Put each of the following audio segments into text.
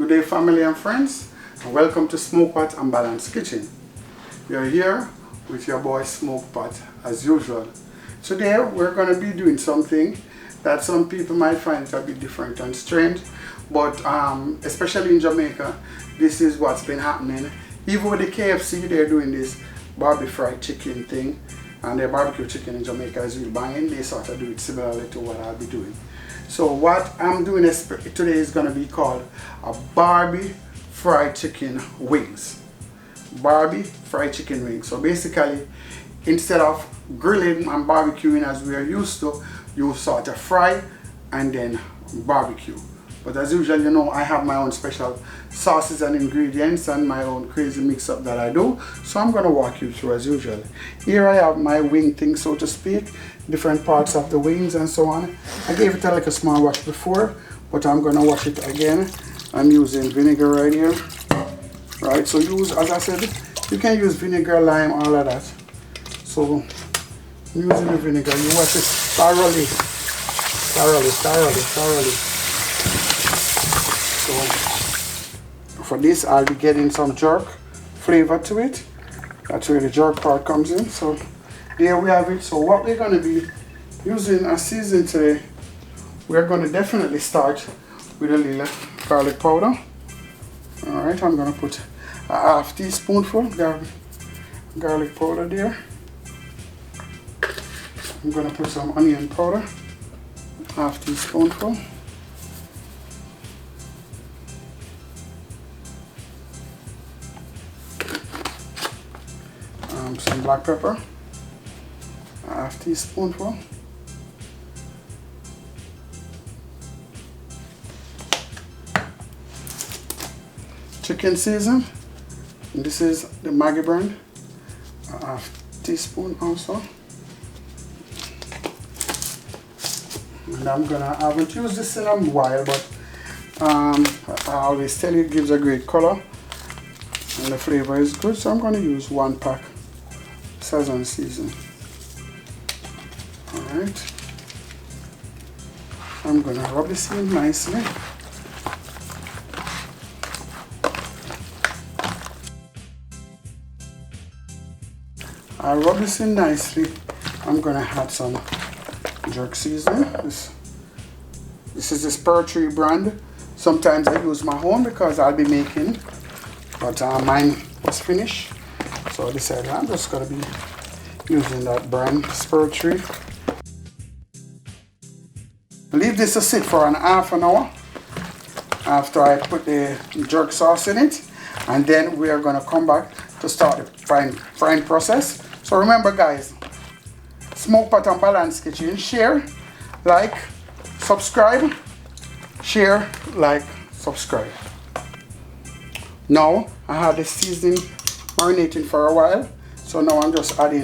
Good day, family and friends, and welcome to Smokepot and Balance Kitchen. We are here with your boy Smokepot as usual. Today we're going to be doing something that some people might find a bit different and strange, but especially in Jamaica, this is what's been happening. Even with the KFC, they're doing this Barbe fried chicken thing, and their barbecue chicken in Jamaica is really banging. They sort of do it similarly to what I'll be doing. So what I'm doing today is going to be called a Barbe fried chicken wings. Barbe fried chicken wings. So basically, instead of grilling and barbecuing as we are used to, you sort of fry and then barbecue. But as usual, you know, I have my own special sauces and ingredients and my own crazy mix-up that I do. So I'm going to walk you through as usual. Here I have my wing thing, so to speak, different parts of the wings and so on. I gave it like a small wash before, but I'm going to wash it again. I'm using vinegar right here. Right, so use, as I said, you can use vinegar, lime, all of that. So using the vinegar, you wash it thoroughly. So for this, I'll be getting some jerk flavor to it. That's where the jerk part comes in. So there we have it. So what we're going to be using as season today, we're going to definitely start with a little garlic powder. Alright, I'm going to put a half teaspoonful garlic powder there. I'm going to put some onion powder, half teaspoonful. Some black pepper, half teaspoonful. Chicken season, and this is the Maggi brand, a half teaspoon also. And I haven't used this in a while, but I always tell you it gives a great color and the flavor is good, so I'm going to use 1 pack Sazon season. Alright, I'm going to rub this in nicely. I rub this in nicely. I'm going to add some jerk seasoning. This is this Pearl Tree brand. Sometimes I use my own because I'll be making, but mine was finished. So I decided I'm just going to be using that brand, Pearl Tree. Leave this to sit for an half an hour after I put the jerk sauce in it, and then we are going to come back to start the frying process. So remember guys, Smokepot and Balance Kitchen, share, like, subscribe, share, like, subscribe. Now I have the seasoning marinating for a while, so now I'm just adding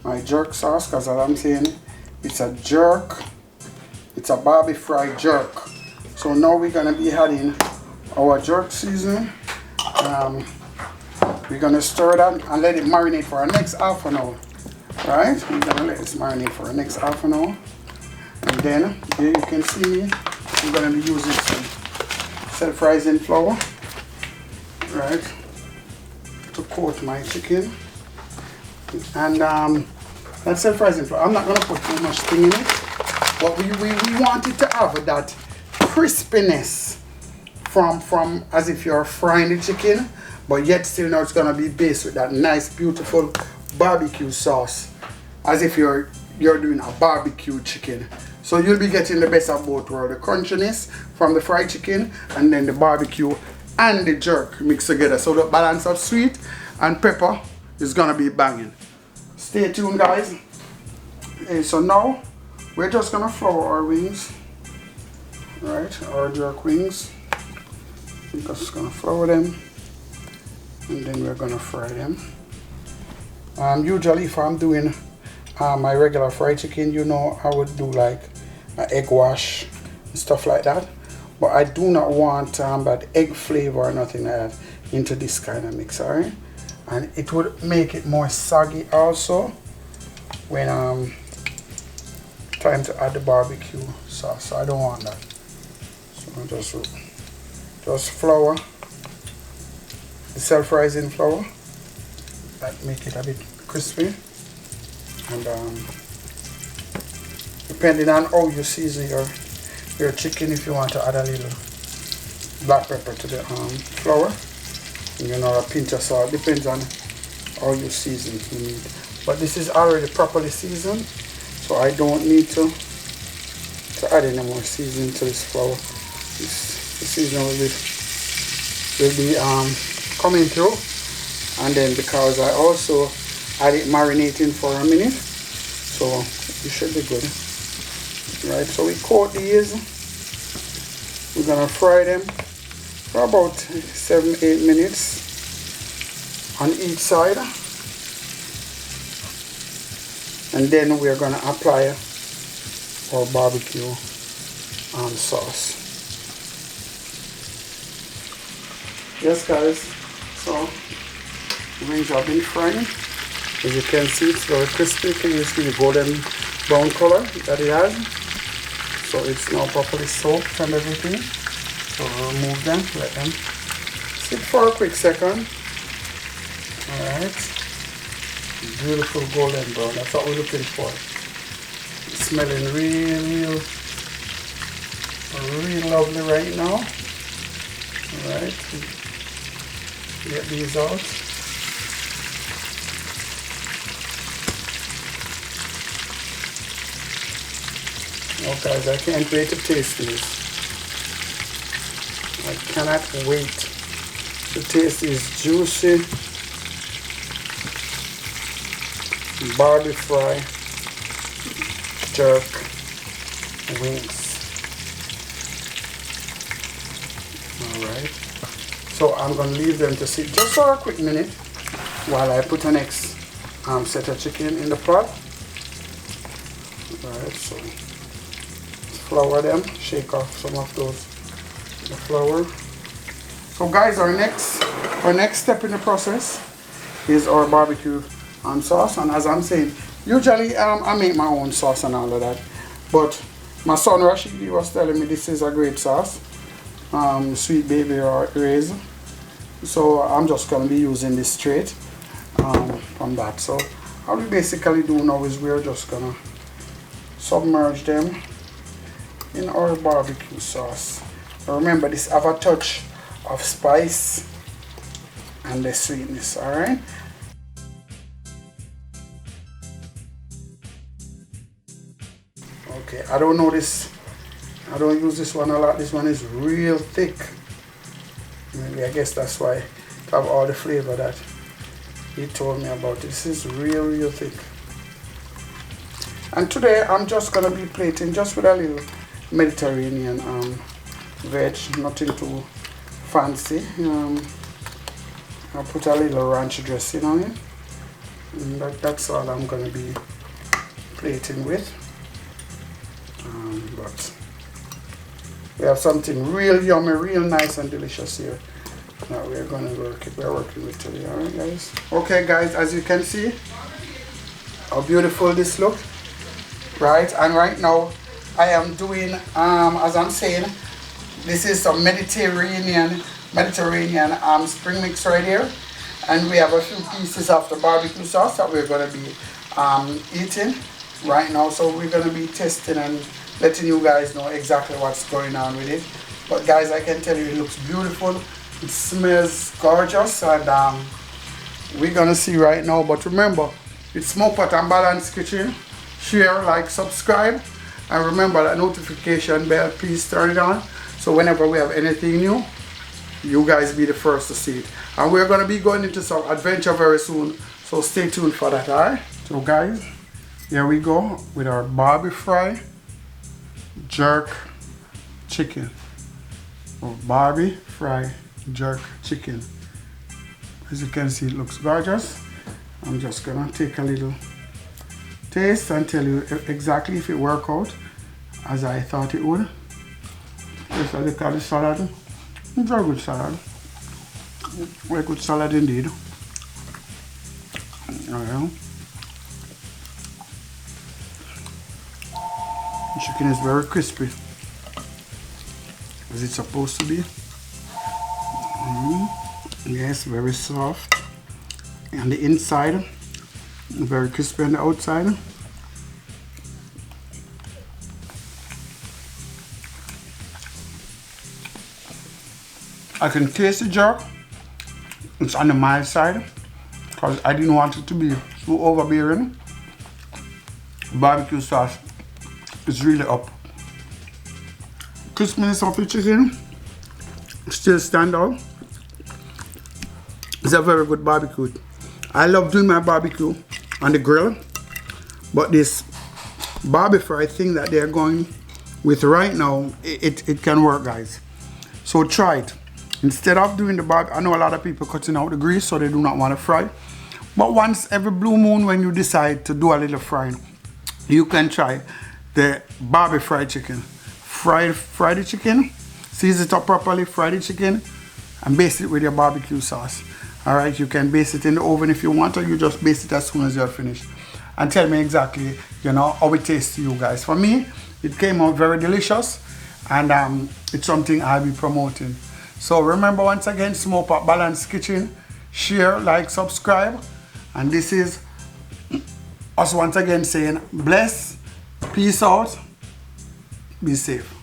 my jerk sauce, because as I'm saying, it's a jerk, it's a Barbe fried jerk. So now we're going to be adding our jerk seasoning. We're going to stir that and let it marinate for the next half an hour. Right, we're going to let this marinate for the next half an hour. And then here you can see me, I'm going to be using some self-rising flour, right, to coat my chicken. And that self-rising flour, I'm not going to put too much thing in it, but we want it to have that crispiness from as if you're frying the chicken, but yet still now it's going to be based with that nice beautiful barbecue sauce, as if you're doing a barbecue chicken. So you'll be getting the best of both worlds, the crunchiness from the fried chicken and then the barbecue and the jerk mixed together. So the balance of sweet and pepper is gonna be banging. Stay tuned guys. Okay, so now we're just gonna flour our wings, right, our jerk wings. We're just gonna flour them and then we're gonna fry them. Usually if I'm doing my regular fried chicken, you know, I would do like an egg wash and stuff like that, but I do not want that egg flavor or nothing like that into this kind of mix, alright? And it would make it more soggy also when time to add the barbecue sauce, so I don't want that. So I'm just Just flour, the self-rising flour, that make it a bit crispy. And depending on how you season your chicken, if you want to add a little black pepper to the flour, you know, a pinch of salt, depends on how you season you need. But this is already properly seasoned, so I don't need to add any more seasoning to this flour. The seasoning will be coming through, and then because I also had it marinating for a minute, so it should be good. Right, so we coat these. We're gonna fry them for about 7-8 minutes on each side, and then we're gonna apply our barbecue sauce. Yes guys, so the wings have been frying. As you can see, it's very crispy. Can you see the golden brown color that it has? So it's now properly soaked and everything. So we'll remove them, let them sit for a quick second. Alright. Beautiful golden brown, that's what we're looking for. It's smelling real lovely right now. Alright. Get these out. Oh guys, I can't wait to taste these. I cannot wait to taste these juicy Barbe fry jerk wings. Alright, so I'm going to leave them to sit just for a quick minute while I put the next set of chicken in the pot. Alright, so flour them, shake off some of the flour. So guys, our next step in the process is our barbecue sauce. And as I'm saying, usually I make my own sauce and all of that, but my son Rashidi was telling me this is a great sauce, sweet baby rays. So I'm just going to be using this straight from that. So all we basically do now is we're just going to submerge them in our barbecue sauce. Now remember, this have a touch of spice and the sweetness. Alright, okay, I don't know this, I don't use this one a lot. This one is real thick. Maybe I guess that's why it have all the flavor that he told me about. This is real thick. And today I'm just gonna be plating just with a little Mediterranean veg, nothing too fancy. I'll put a little ranch dressing on it, and that's all I'm gonna be plating with. But we have something real yummy, real nice and delicious here that we're working with today. Alright guys, okay guys, as you can see how beautiful this looks, right? And right now I am doing as I'm saying, this is some Mediterranean spring mix right here, and we have a few pieces of the barbecue sauce that we're going to be eating right now. So we're going to be testing and letting you guys know exactly what's going on with it. But guys, I can tell you it looks beautiful, it smells gorgeous, and we're going to see right now. But remember, it's Smokepot and Balance Kitchen. Share, like, subscribe, and remember that notification bell, please turn it on, so whenever we have anything new, you guys be the first to see it. And we're going to be going into some adventure very soon, so stay tuned for that. Alright, so guys, here we go with our Barbe fry jerk chicken, or Barbe fry jerk chicken. As you can see, it looks gorgeous. I'm just gonna take a little taste and tell you exactly if it worked out as I thought it would. Just a look at the salad. It's a good salad. Very good salad indeed. Alright. The chicken is very crispy, as it's supposed to be. Yes, very soft. And the inside, very crispy on the outside. I can taste the jerk. It's on the mild side because I didn't want it to be too overbearing. Barbecue sauce is really up. Crispiness of the chicken still stand out. It's a very good barbecue. I love doing my barbecue on the grill, but this Barbe fry thing that they're going with right now, it can work, guys. So try it. Instead of doing the barbecue, I know a lot of people cutting out the grease so they do not want to fry. But once every blue moon when you decide to do a little frying, you can try the Barbe fried chicken. Fry the chicken, season it up properly, fry the chicken, and baste it with your barbecue sauce. Alright, you can baste it in the oven if you want, or you just baste it as soon as you're finished. And tell me exactly, you know, how it tastes to you guys. For me, it came out very delicious, and it's something I'll be promoting. So remember, once again, Smokepot Balance Kitchen. Share, like, subscribe. And this is us once again saying bless, peace out, be safe.